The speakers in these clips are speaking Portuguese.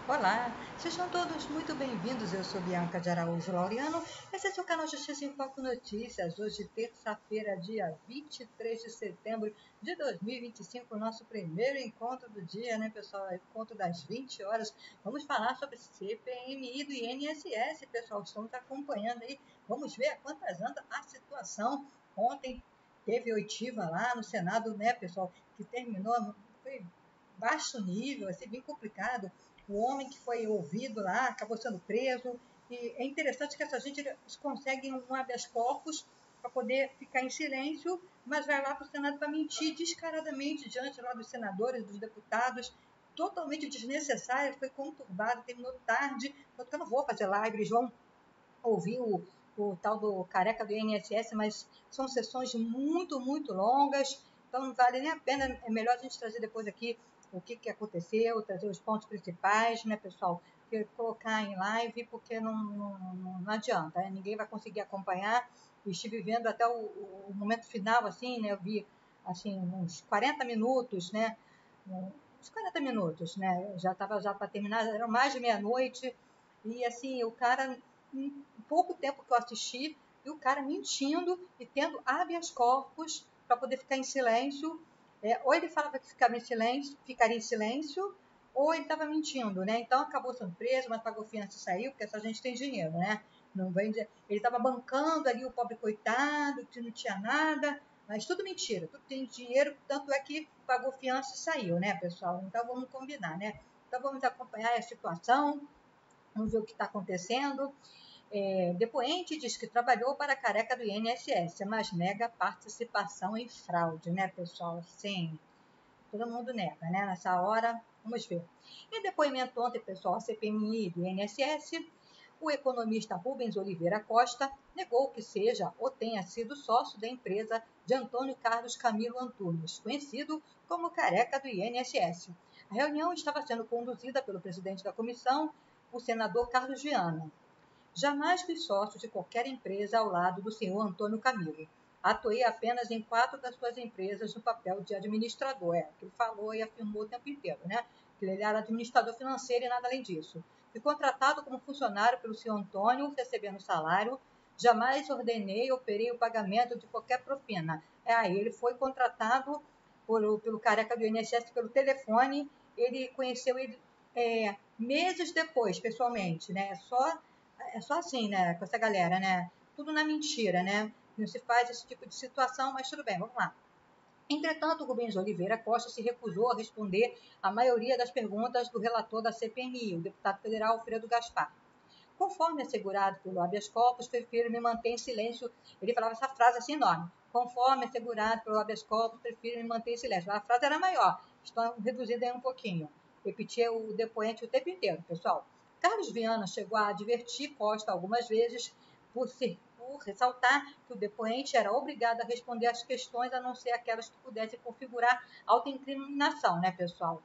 Olá, sejam todos muito bem-vindos. Eu sou Bianca de Araújo Laureano. Esse é seu canal Justiça em Foco Notícias. Hoje, terça-feira, dia 23 de setembro de 2025, nosso primeiro encontro do dia, né, pessoal? Encontro das 20 horas. Vamos falar sobre CPMI do INSS, pessoal. Estamos acompanhando aí. Vamos ver a quantas anda a situação. Ontem teve oitiva lá no Senado, né, pessoal, que terminou, foi baixo nível, assim, bem complicado. O homem que foi ouvido lá acabou sendo preso. E é interessante que essa gente eles conseguem um habeas corpus para poder ficar em silêncio, mas vai lá para o Senado para mentir descaradamente diante lá dos senadores, dos deputados, totalmente desnecessário, foi conturbado, terminou tarde. Eu não vou fazer live, eles vão ouvir o tal do careca do INSS, mas são sessões muito, muito longas, então não vale nem a pena, é melhor a gente trazer depois aqui o que aconteceu, trazer os pontos principais, né, pessoal? Colocar em live, porque não adianta, né? Ninguém vai conseguir acompanhar. Estive vendo até o momento final, assim, né? Eu vi assim, uns 40 minutos, né? Uns 40 minutos, né? Já estava já para terminar, era mais de meia-noite, e assim, o cara, em pouco tempo que eu assisti, e o cara mentindo e tendo habeas corpus para poder ficar em silêncio. Ou ele falava que ficava em silêncio, ficaria em silêncio, ou ele estava mentindo, né? Então acabou sendo preso, mas pagou fiança e saiu, porque essa gente tem dinheiro, né? Não vem dizer, ele estava bancando ali o pobre coitado, que não tinha nada, mas tudo mentira, tudo tem dinheiro, tanto é que pagou fiança e saiu, né, pessoal? Então vamos combinar, né? Então vamos acompanhar a situação, vamos ver o que está acontecendo. Depoente diz que trabalhou para a careca do INSS, mas nega participação em fraude, né, pessoal? Sim, todo mundo nega, né? Nessa hora, vamos ver. Em depoimento ontem, pessoal, a CPMI do INSS, o economista Rubens Oliveira Costa negou que seja ou tenha sido sócio da empresa de Antônio Carlos Camilo Antunes, conhecido como careca do INSS. A reunião estava sendo conduzida pelo presidente da comissão, o senador Carlos Viana. Jamais fui sócio de qualquer empresa ao lado do senhor Antônio Camilo. Atuei apenas em 4 das suas empresas no papel de administrador. Que ele falou e afirmou o tempo inteiro, né? Que ele era administrador financeiro e nada além disso. Fui contratado como funcionário pelo senhor Antônio, recebendo salário. Jamais ordenei ou operei o pagamento de qualquer propina. Aí ele foi contratado pelo careca do INSS pelo telefone. Ele conheceu ele meses depois, pessoalmente, né? É só assim, né, com essa galera, né? Tudo na mentira, né? Não se faz esse tipo de situação, mas tudo bem, vamos lá. Entretanto, Rubens Oliveira Costa se recusou a responder a maioria das perguntas do relator da CPMI, o deputado federal Alfredo Gaspar. Conforme assegurado pelo habeas corpus, prefiro me manter em silêncio. Ele falava essa frase assim enorme. Conforme assegurado pelo habeas corpus, prefiro me manter em silêncio. A frase era maior, estão reduzindo aí um pouquinho. Repetia o depoente o tempo inteiro, pessoal. Carlos Viana chegou a advertir Costa algumas vezes por ressaltar que o depoente era obrigado a responder às questões, a não ser aquelas que pudessem configurar autoincriminação, né, pessoal?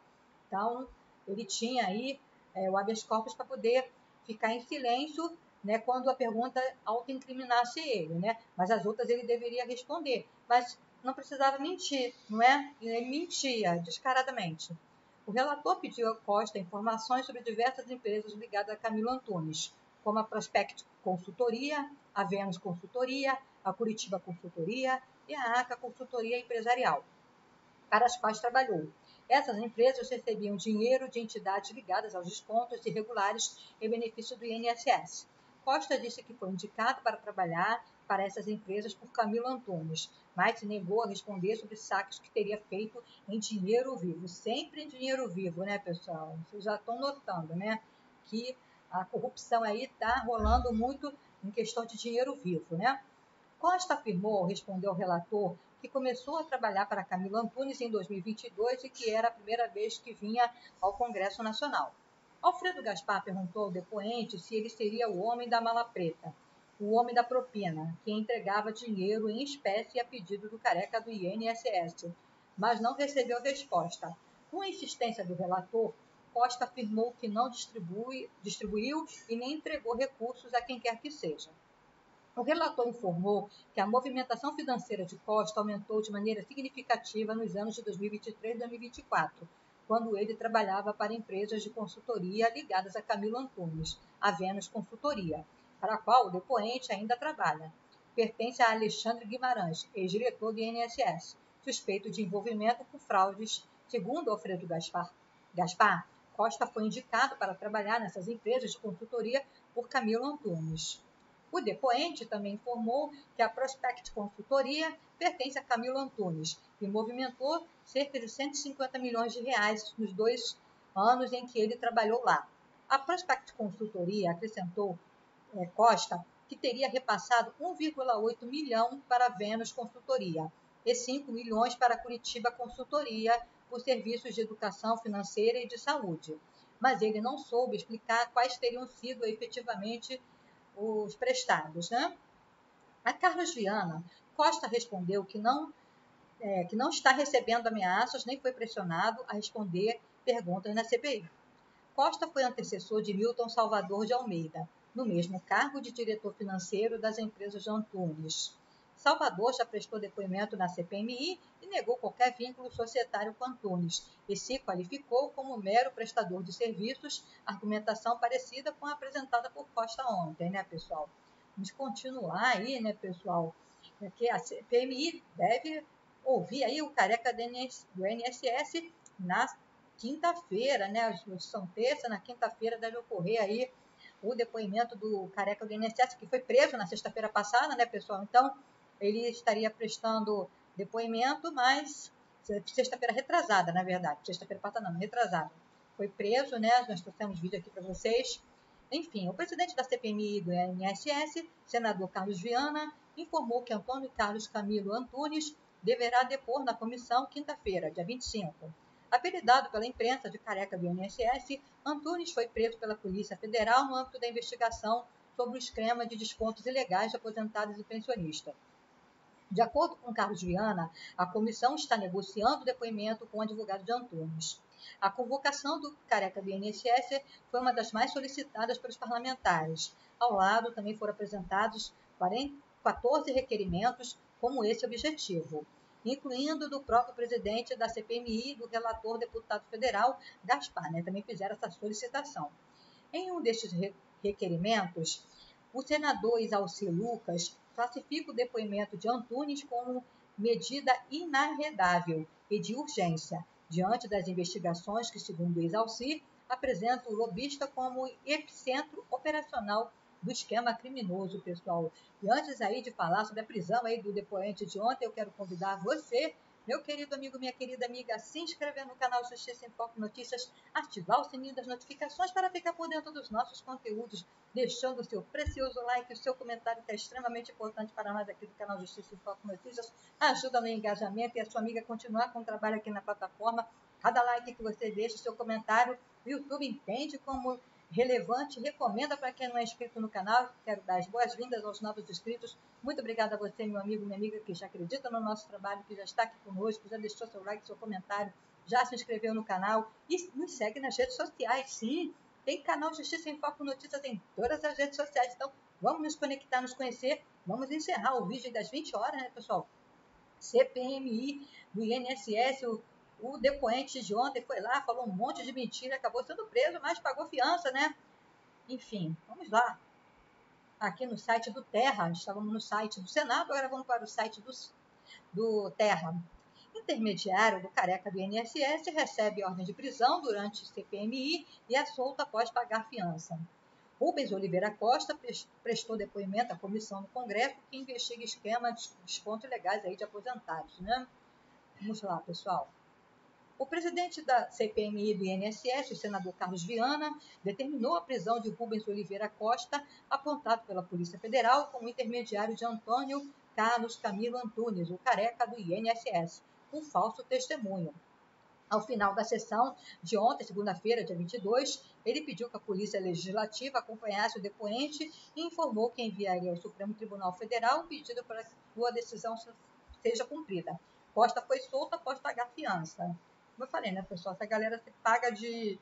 Então, ele tinha aí o habeas corpus para poder ficar em silêncio, né, quando a pergunta autoincriminasse ele, né? Mas as outras ele deveria responder. Mas não precisava mentir, não é? Ele mentia descaradamente. O relator pediu a Costa informações sobre diversas empresas ligadas a Camilo Antunes, como a Prospect Consultoria, a Vênus Consultoria, a Curitiba Consultoria e a ACA Consultoria Empresarial, para as quais trabalhou. Essas empresas recebiam dinheiro de entidades ligadas aos descontos irregulares em benefício do INSS. Costa disse que foi indicado para trabalhar para essas empresas por Camilo Antunes, mas se negou a responder sobre saques que teria feito em dinheiro vivo. Sempre em dinheiro vivo, né, pessoal? Vocês já estão notando, né, que a corrupção aí está rolando muito em questão de dinheiro vivo, né? Costa afirmou, respondeu ao relator, que começou a trabalhar para Camilo Antunes em 2022 e que era a primeira vez que vinha ao Congresso Nacional. Alfredo Gaspar perguntou ao depoente se ele seria o homem da mala preta, o homem da propina, que entregava dinheiro em espécie a pedido do careca do INSS, mas não recebeu resposta. Com a insistência do relator, Costa afirmou que não distribuiu e nem entregou recursos a quem quer que seja. O relator informou que a movimentação financeira de Costa aumentou de maneira significativa nos anos de 2023 e 2024, quando ele trabalhava para empresas de consultoria ligadas a Camilo Antunes, a Vênus Consultoria, para a qual o depoente ainda trabalha. Pertence a Alexandre Guimarães, ex-diretor do INSS, suspeito de envolvimento com fraudes. Segundo Alfredo Gaspar, Costa foi indicado para trabalhar nessas empresas de consultoria por Camilo Antunes. O depoente também informou que a Prospect Consultoria pertence a Camilo Antunes e movimentou cerca de 150 milhões de reais nos 2 anos em que ele trabalhou lá. A Prospect Consultoria acrescentou Costa que teria repassado 1,8 milhão para a Vênus Consultoria e 5 milhões para a Curitiba Consultoria por serviços de educação financeira e de saúde. Mas ele não soube explicar quais teriam sido efetivamente os prestados. Né? A Carlos Viana, Costa respondeu que não está recebendo ameaças nem foi pressionado a responder perguntas na CPI. Costa foi antecessor de Milton Salvador de Almeida, no mesmo cargo de diretor financeiro das empresas de Antunes. Salvador já prestou depoimento na CPMI e negou qualquer vínculo societário com Antunes e se qualificou como mero prestador de serviços, argumentação parecida com a apresentada por Costa ontem, né, pessoal? Vamos continuar aí, né, pessoal? Que a CPMI deve ouvir aí o careca do INSS na quinta-feira, né? Hoje são terça, na quinta-feira deve ocorrer aí o depoimento do careca do INSS, que foi preso na sexta-feira passada, né, pessoal? Então, ele estaria prestando depoimento, mas sexta-feira retrasada, na verdade. Sexta-feira passada não, retrasada. Foi preso, né? Nós trouxemos vídeo aqui para vocês. Enfim, o presidente da CPMI do INSS, senador Carlos Viana, informou que Antônio Carlos Camilo Antunes deverá depor na comissão quinta-feira, dia 25. Apelidado pela imprensa de careca do INSS, Antunes foi preso pela Polícia Federal no âmbito da investigação sobre o esquema de descontos ilegais de aposentados e pensionistas. De acordo com Carlos Viana, a comissão está negociando o depoimento com o advogado de Antunes. A convocação do careca do INSS foi uma das mais solicitadas pelos parlamentares. Ao lado, também foram apresentados 14 requerimentos como esse objetivo, incluindo do próprio presidente da CPMI e do relator deputado federal Gaspar, né? Também fizeram essa solicitação. Em um destes requerimentos, o senador Isalci Lucas classifica o depoimento de Antunes como medida inarredável e de urgência, diante das investigações que, segundo Isalci, apresenta o lobista como epicentro operacional do esquema criminoso, pessoal. E antes aí de falar sobre a prisão aí do depoente de ontem, eu quero convidar você, meu querido amigo, minha querida amiga, a se inscrever no canal Justiça em Foco Notícias, ativar o sininho das notificações para ficar por dentro dos nossos conteúdos, deixando o seu precioso like, o seu comentário, que é extremamente importante para nós aqui do canal Justiça em Foco Notícias, ajuda no engajamento e a sua amiga continuar com o trabalho aqui na plataforma. Cada like que você deixa, o seu comentário, o YouTube entende como relevante, recomenda para quem não é inscrito no canal. Quero dar as boas-vindas aos novos inscritos. Muito obrigada a você, meu amigo, minha amiga, que já acredita no nosso trabalho, que já está aqui conosco, já deixou seu like, seu comentário, já se inscreveu no canal e nos segue nas redes sociais. Sim, tem canal Justiça em Foco Notícias em todas as redes sociais. Então, vamos nos conectar, nos conhecer. Vamos encerrar o vídeo das 20 horas, né, pessoal? CPMI do INSS, o depoente de ontem foi lá, falou um monte de mentira, acabou sendo preso, mas pagou fiança, né? Enfim, vamos lá. Aqui no site do Terra, estávamos no site do Senado, agora vamos para o site do Terra. Intermediário do careca do INSS recebe ordem de prisão durante CPMI e é solto após pagar fiança. Rubens Oliveira Costa prestou depoimento à comissão no Congresso que investiga esquema de desconto ilegais aí de aposentados, né? Vamos lá, pessoal. O presidente da CPMI do INSS, o senador Carlos Viana, determinou a prisão de Rubens Oliveira Costa, apontado pela Polícia Federal como intermediário de Antônio Carlos Camilo Antunes, o careca do INSS, um falso testemunho. Ao final da sessão de ontem, segunda-feira, dia 22, ele pediu que a Polícia Legislativa acompanhasse o depoente e informou que enviaria ao Supremo Tribunal Federal um pedido para que sua decisão seja cumprida. Costa foi solta após pagar fiança. Como eu falei, né, pessoal? Essa galera paga de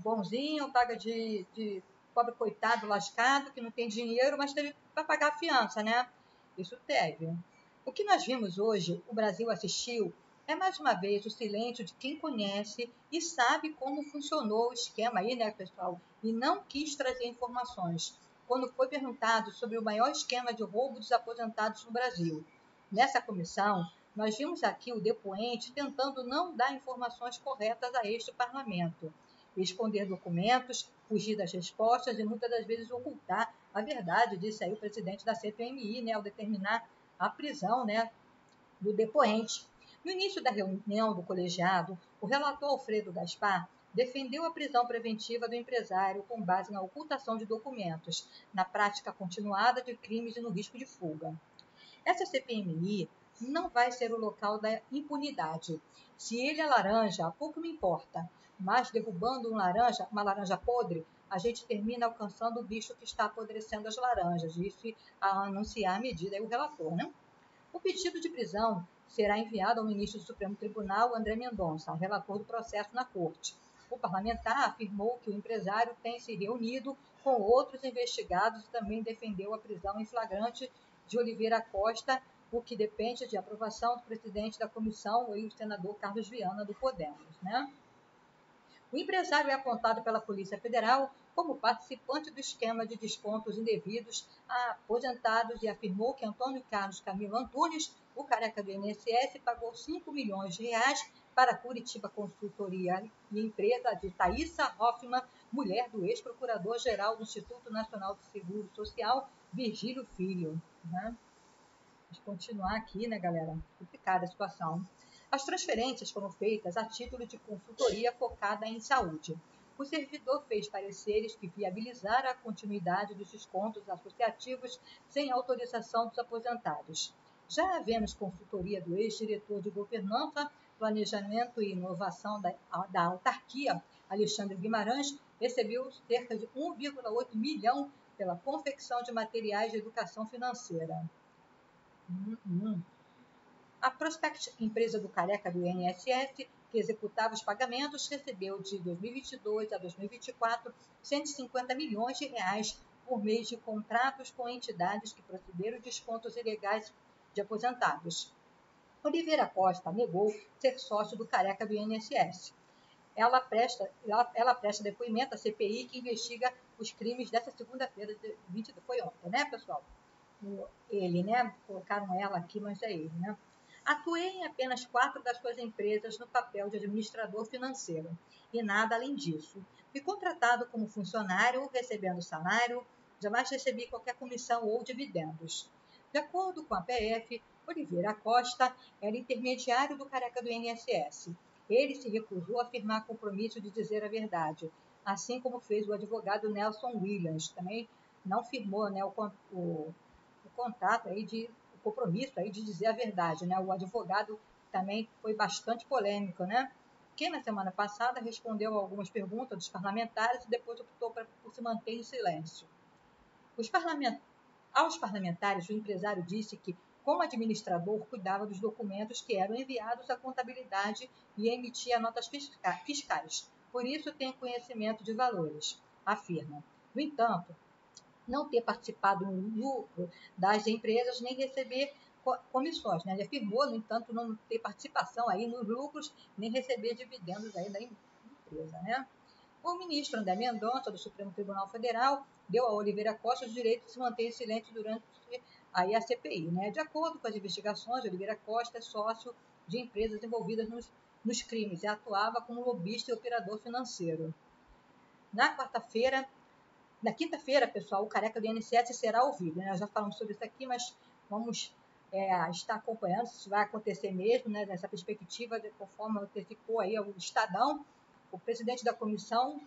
bonzinho, paga de pobre coitado, lascado, que não tem dinheiro, mas teve para pagar a fiança, né? Isso teve. O que nós vimos hoje, o Brasil assistiu É mais uma vez o silêncio de quem conhece e sabe como funcionou o esquema aí, né, pessoal? E não quis trazer informações. Quando foi perguntado sobre o maior esquema de roubo dos aposentados no Brasil. Nessa comissão, nós vimos aqui o depoente tentando não dar informações corretas a este parlamento, esconder documentos, fugir das respostas e muitas das vezes ocultar a verdade, disse aí o presidente da CPMI, né, ao determinar a prisão, né, do depoente. No início da reunião do colegiado, o relator Alfredo Gaspar defendeu a prisão preventiva do empresário com base na ocultação de documentos, na prática continuada de crimes e no risco de fuga. Essa CPMI não vai ser o local da impunidade. Se ele é laranja, pouco me importa, mas derrubando uma laranja podre, a gente termina alcançando o bicho que está apodrecendo as laranjas, disse a anunciar a medida aí o relator, né? O pedido de prisão será enviado ao ministro do Supremo Tribunal, André Mendonça, relator do processo na Corte. O parlamentar afirmou que o empresário tem se reunido com outros investigados e também defendeu a prisão em flagrante de Oliveira Costa, o que depende de aprovação do presidente da comissão, o senador Carlos Viana, do Podemos, né? O empresário é apontado pela Polícia Federal como participante do esquema de descontos indevidos a aposentados e afirmou que Antônio Carlos Camilo Antunes, o careca do INSS, pagou 5 milhões de reais para a Curitiba Consultoria e empresa de Thaísa Hoffmann, mulher do ex-procurador-geral do Instituto Nacional de Seguro Social, Virgílio Filho. Né? Vamos continuar aqui, né, galera? Complicada a situação. As transferências foram feitas a título de consultoria focada em saúde. O servidor fez pareceres que viabilizaram a continuidade dos descontos associativos sem autorização dos aposentados. Já a Vênus Consultoria do ex-diretor de Governança, Planejamento e Inovação da Autarquia, Alexandre Guimarães, recebeu cerca de 1,8 milhão pela confecção de materiais de educação financeira. A Prospect, empresa do careca do INSS, que executava os pagamentos, recebeu de 2022 a 2024 150 milhões de reais por mês de contratos com entidades que procederam descontos ilegais de aposentados. Oliveira Costa negou ser sócio do careca do INSS. Ela presta depoimento à CPI que investiga os crimes dessa segunda-feira, foi ontem, né, pessoal? Ele, né? Colocaram ela aqui, mas é ele, né? Atuei em apenas 4 das suas empresas no papel de administrador financeiro e nada além disso. Fui contratado como funcionário, recebendo salário, jamais recebi qualquer comissão ou dividendos. De acordo com a PF, Oliveira Costa era intermediário do careca do INSS. Ele se recusou a firmar compromisso de dizer a verdade, assim como fez o advogado Nelson Williams. Também não firmou, né, o contrato aí o compromisso aí de dizer a verdade, né? O advogado também foi bastante polêmico, né? Que na semana passada respondeu a algumas perguntas dos parlamentares e depois optou por se manter em silêncio. Aos parlamentares, o empresário disse que, como administrador, cuidava dos documentos que eram enviados à contabilidade e emitia notas fiscais. Por isso, tem conhecimento de valores, afirma. No entanto, não ter participado no lucro das empresas nem receber comissões, né? Ele afirmou, no entanto, não ter participação aí nos lucros nem receber dividendos aí da empresa, né? O ministro André Mendonça, do Supremo Tribunal Federal, deu a Oliveira Costa o direito de se manter em silêncio durante aí a CPI, né? De acordo com as investigações, Oliveira Costa é sócio de empresas envolvidas nos crimes e atuava como lobista e operador financeiro. Na quinta-feira, pessoal, o careca do INSS será ouvido. Né? Nós já falamos sobre isso aqui, mas vamos estar acompanhando se isso vai acontecer mesmo, né? Nessa perspectiva, conforme antecipou aí o Estadão. O presidente da comissão,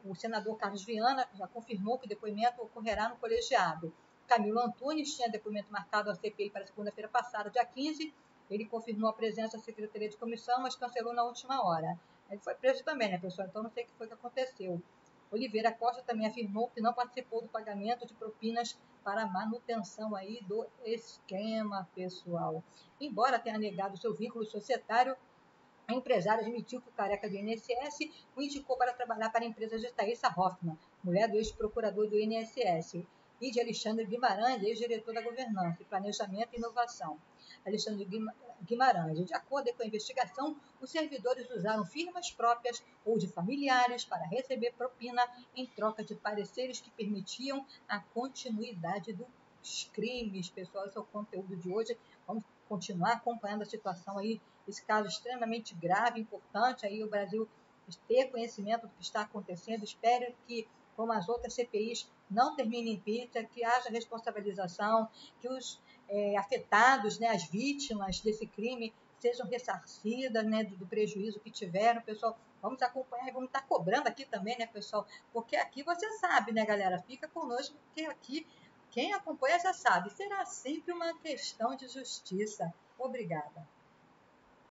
o senador Carlos Viana, já confirmou que o depoimento ocorrerá no colegiado. Camilo Antunes tinha depoimento marcado à CPI para segunda-feira passada, dia 15. Ele confirmou a presença da Secretaria de Comissão, mas cancelou na última hora. Ele foi preso também, né, pessoal? Então não sei o que foi que aconteceu. Oliveira Costa também afirmou que não participou do pagamento de propinas para a manutenção aí do esquema, pessoal. Embora tenha negado seu vínculo societário, a empresária admitiu que o careca do INSS o indicou para trabalhar para a empresa de Thaísa Hoffmann, mulher do ex-procurador do INSS, e de Alexandre Guimarães, ex-diretor da Governança, Planejamento e Inovação. Alexandre Guimarães. De acordo com a investigação, os servidores usaram firmas próprias ou de familiares para receber propina em troca de pareceres que permitiam a continuidade dos crimes. Pessoal, esse é o conteúdo de hoje. Vamos continuar acompanhando a situação aí, esse caso extremamente grave, importante aí o Brasil ter conhecimento do que está acontecendo. Espero que, como as outras CPIs, não termine em pizza, que haja responsabilização, que os afetados, né, as vítimas desse crime, sejam ressarcidas, né, do prejuízo que tiveram. Pessoal, vamos acompanhar e vamos estar cobrando aqui também, né, pessoal? Porque aqui você sabe, né, galera? Fica conosco, porque aqui quem acompanha já sabe, será sempre uma questão de justiça. Obrigada.